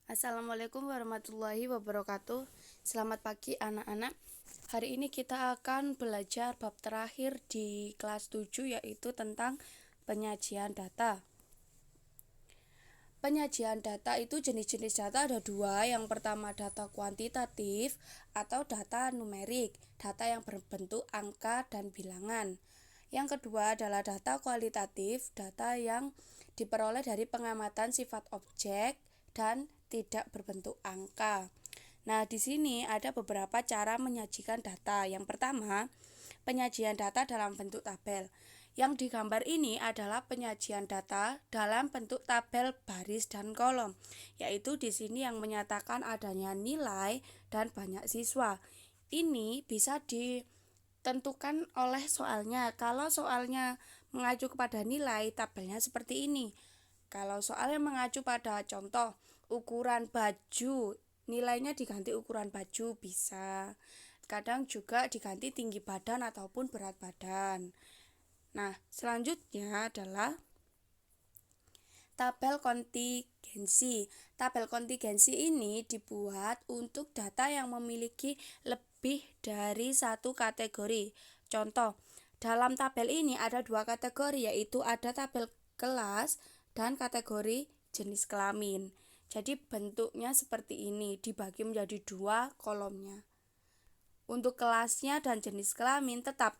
Assalamualaikum warahmatullahi wabarakatuh. Selamat pagi anak-anak. Hari ini kita akan belajar bab terakhir di kelas 7, yaitu tentang penyajian data. Penyajian data itu jenis-jenis data ada dua. Yang pertama data kuantitatif atau data numerik, data yang berbentuk angka dan bilangan. Yang kedua adalah data kualitatif, data yang diperoleh dari pengamatan sifat objek dan tidak berbentuk angka. Nah, di sini ada beberapa cara menyajikan data. Yang pertama, penyajian data dalam bentuk tabel. Yang digambar ini adalah penyajian data dalam bentuk tabel baris dan kolom, yaitu di sini yang menyatakan adanya nilai dan banyak siswa. Ini bisa ditentukan oleh soalnya. Kalau soalnya mengacu kepada nilai, tabelnya seperti ini. Kalau soalnya mengacu pada contoh ukuran baju, nilainya diganti ukuran baju bisa. Kadang juga diganti tinggi badan ataupun berat badan. Nah, selanjutnya adalah tabel kontingensi. Tabel kontingensi ini dibuat untuk data yang memiliki lebih dari satu kategori. Contoh, dalam tabel ini ada dua kategori, yaitu ada tabel kelas dan kategori jenis kelamin. Jadi bentuknya seperti ini, dibagi menjadi dua kolomnya. Untuk kelasnya dan jenis kelamin tetap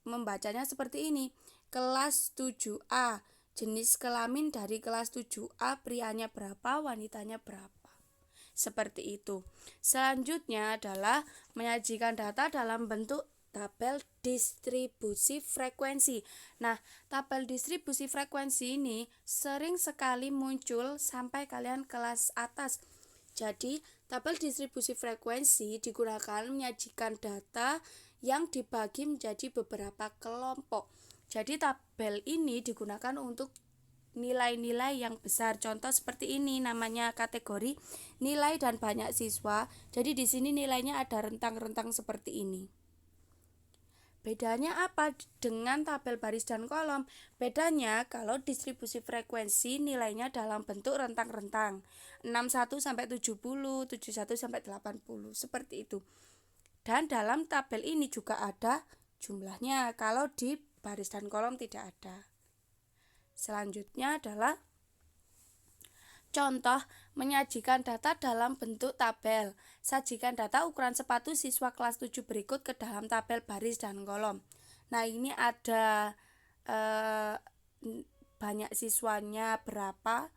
membacanya seperti ini. Kelas 7A, jenis kelamin dari kelas 7A, prianya berapa, wanitanya berapa. Seperti itu. Selanjutnya adalah menyajikan data dalam bentuk tabel distribusi frekuensi. Nah, tabel distribusi frekuensi ini sering sekali muncul sampai kalian kelas atas. Jadi, tabel distribusi frekuensi digunakan menyajikan data yang dibagi menjadi beberapa kelompok. Jadi, tabel ini digunakan untuk nilai-nilai yang besar. Contoh seperti ini, namanya kategori nilai dan banyak siswa. Jadi di sini nilainya ada rentang-rentang seperti ini. Bedanya apa dengan tabel baris dan kolom? Bedanya kalau distribusi frekuensi nilainya dalam bentuk rentang-rentang, 61 sampai 70, 71 sampai 80, seperti itu. Dan dalam tabel ini juga ada jumlahnya. Kalau di baris dan kolom tidak ada. Selanjutnya adalah contoh menyajikan data dalam bentuk tabel. Sajikan data ukuran sepatu siswa kelas 7 berikut ke dalam tabel baris dan kolom. Nah, ini ada banyak siswanya berapa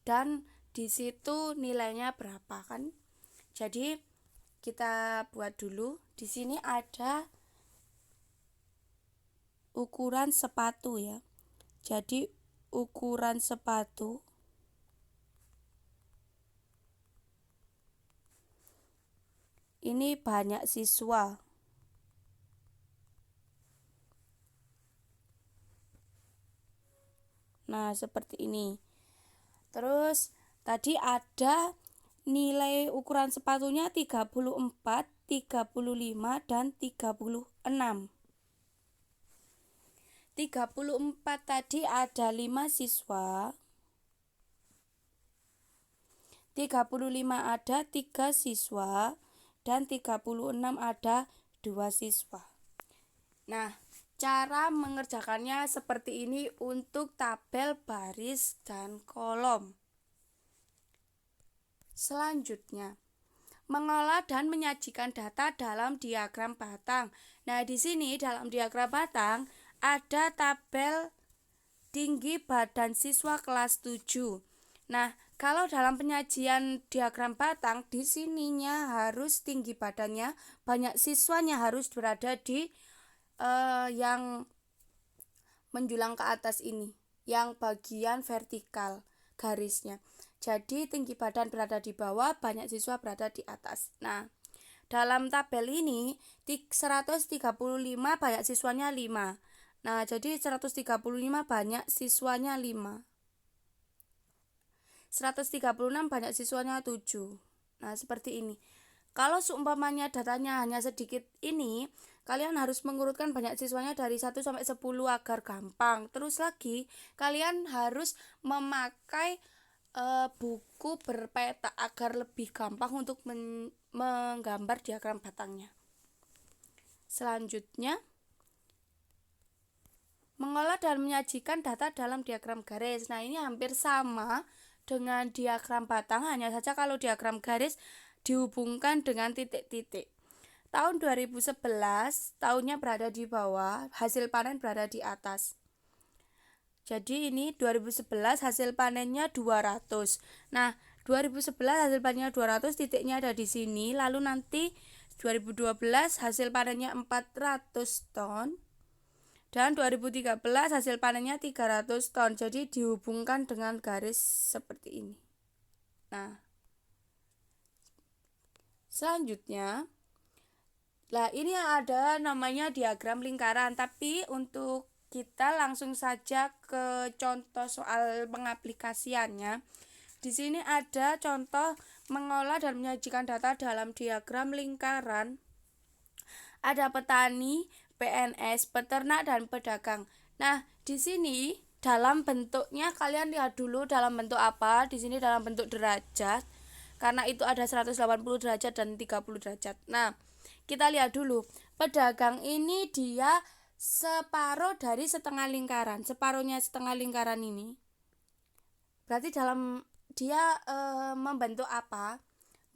dan di situ nilainya berapa kan. Jadi kita buat dulu. Di sini ada ukuran sepatu ya. Jadi ukuran sepatu ini banyak siswa. Nah, seperti ini. Terus tadi ada nilai ukuran sepatunya 34, 35 dan 36. 34 tadi ada 5 siswa. 35 ada 3 siswa dan 36 ada 2 siswa. Nah, cara mengerjakannya seperti ini untuk tabel baris dan kolom. Selanjutnya, mengolah dan menyajikan data dalam diagram batang. Nah, di sini dalam diagram batang ada tabel tinggi badan siswa kelas 7. Nah, kalau dalam penyajian diagram batang, di sininya harus tinggi badannya, banyak siswanya harus berada di yang menjulang ke atas ini, yang bagian vertikal garisnya. Jadi tinggi badan berada di bawah, banyak siswa berada di atas. Nah, dalam tabel ini 135 banyak siswanya 5. Nah, jadi 135 banyak siswanya 5. 136 banyak siswanya 7. Nah, seperti ini. Kalau seumpamanya datanya hanya sedikit ini, kalian harus mengurutkan banyak siswanya dari 1 sampai 10 agar gampang. Terus lagi, kalian harus memakai buku berpeta agar lebih gampang untuk menggambar diagram batangnya. Selanjutnya, mengolah dan menyajikan data dalam diagram garis. Nah, ini hampir sama dengan diagram batang, hanya saja kalau diagram garis dihubungkan dengan titik-titik. Tahun 2011, tahunnya berada di bawah, hasil panen berada di atas. Jadi ini 2011 hasil panennya 200. Nah, 2011 hasil panennya 200, titiknya ada di sini. Lalu nanti 2012 hasil panennya 400 ton. Dan 2013 hasil panennya 300 ton. Jadi dihubungkan dengan garis seperti ini. Nah, selanjutnya, ini ada namanya diagram lingkaran. Tapi untuk kita langsung saja ke contoh soal pengaplikasiannya. Di sini ada contoh mengolah dan menyajikan data dalam diagram lingkaran. Ada petani, PNS, peternak, dan pedagang. Nah, di sini dalam bentuknya kalian lihat dulu dalam bentuk apa. Di sini dalam bentuk derajat. Karena itu ada 180 derajat dan 30 derajat. Nah, kita lihat dulu. Pedagang ini dia separuh dari setengah lingkaran. Separuhnya setengah lingkaran ini. Berarti dalam dia membentuk apa?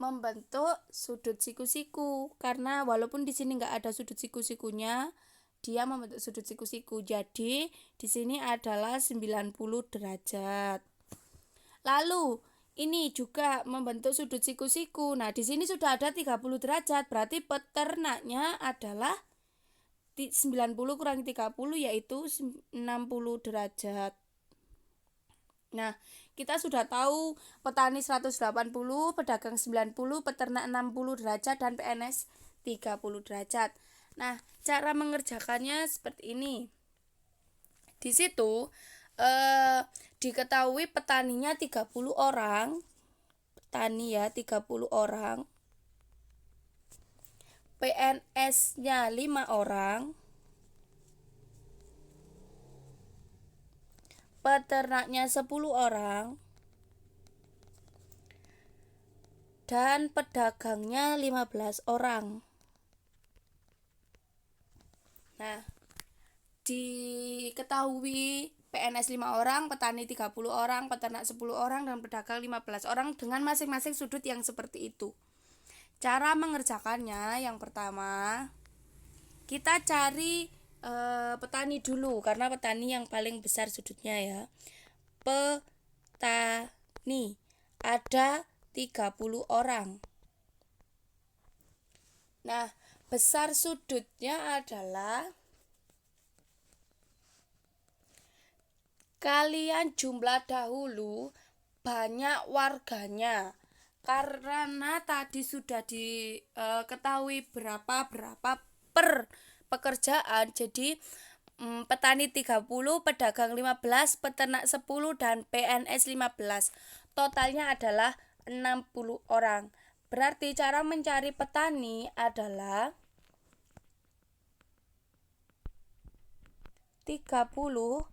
Membentuk sudut siku-siku. Karena walaupun di sini nggak ada sudut siku-sikunya, dia membentuk sudut siku-siku. Jadi di sini adalah 90 derajat. Lalu ini juga membentuk sudut siku-siku. Nah, di sini sudah ada 30 derajat. Berarti peternaknya adalah 90 kurangi 30 yaitu 60 derajat. Nah, kita sudah tahu petani 180, pedagang 90, peternak 60 derajat, dan PNS 30 derajat. Nah, cara mengerjakannya seperti ini. Di situ diketahui petaninya 30 orang. Petani ya 30 orang. PNS-nya 5 orang. Peternaknya 10 orang. Dan pedagangnya 15 orang. Nah, diketahui PNS 5 orang, petani 30 orang, peternak 10 orang, dan pedagang 15 orang dengan masing-masing sudut yang seperti itu. Cara mengerjakannya, yang pertama kita cari petani dulu, karena petani yang paling besar sudutnya ya. Petani ada 30 orang. Nah, besar sudutnya adalah kalian jumlah dahulu banyak warganya. Karena tadi sudah diketahui berapa per pekerjaan. Jadi petani 30, pedagang 15, peternak 10, dan PNS 15. Totalnya adalah 60 orang. Berarti cara mencari petani adalah 30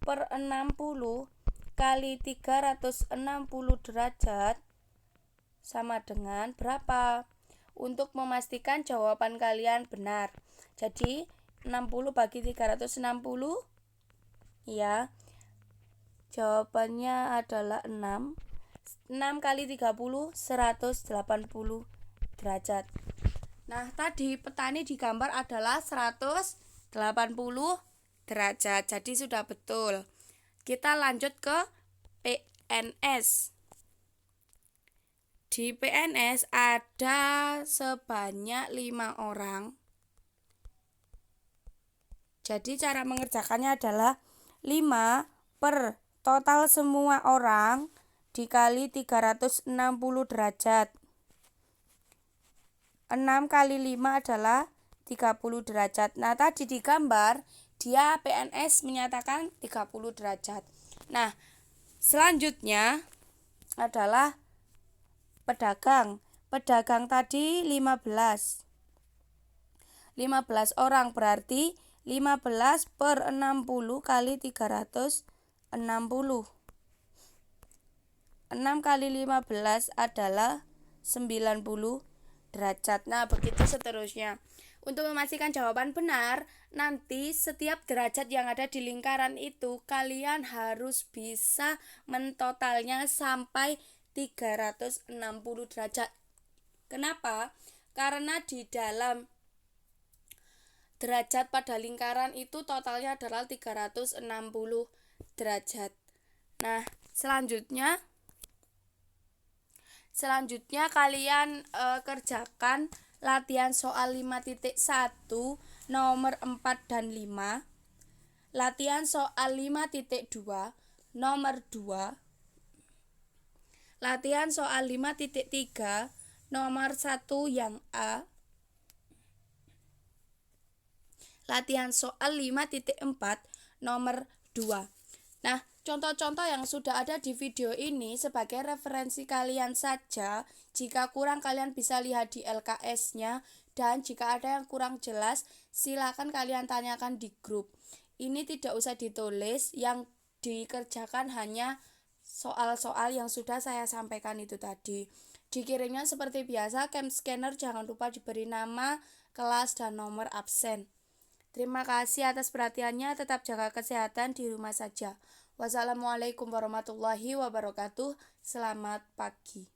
per 60 kali 360 derajat sama dengan berapa? Untuk memastikan jawaban kalian benar. Jadi 60 bagi 360 ya. Jawabannya adalah 6. 6 kali 30 180 derajat. Nah, tadi petani digambar adalah 180 derajat. Jadi sudah betul. Kita lanjut ke PNS. Di PNS ada sebanyak 5 orang. Jadi cara mengerjakannya adalah 5 per total semua orang dikali 360 derajat. 6 kali 5 adalah 30 derajat. Nah, tadi digambar dia PNS menyatakan 30 derajat. Nah, selanjutnya adalah pedagang. Pedagang tadi 15. 15 orang berarti 15 per 60 kali 360. 6 kali 15 adalah 90 derajat. Nah, begitu seterusnya. Untuk memastikan jawaban benar, nanti setiap derajat yang ada di lingkaran itu kalian harus bisa mentotalnya sampai 360 derajat. Kenapa? Karena di dalam derajat pada lingkaran itu totalnya adalah 360 derajat. Nah, selanjutnya kalian kerjakan latihan soal 5.1 nomor 4 dan 5, latihan soal 5.2 nomor 2, latihan soal 5.3 nomor 1 yang A, latihan soal 5.4 nomor 2. Nah, contoh-contoh yang sudah ada di video ini sebagai referensi kalian saja. Jika kurang kalian bisa lihat di LKS-nya, dan jika ada yang kurang jelas silakan kalian tanyakan di grup. Ini tidak usah ditulis, yang dikerjakan hanya soal-soal yang sudah saya sampaikan itu tadi. Dikirimnya seperti biasa, cam scanner jangan lupa diberi nama, kelas, dan nomor absen. Terima kasih atas perhatiannya, tetap jaga kesehatan di rumah saja. Wassalamualaikum warahmatullahi wabarakatuh. Selamat pagi.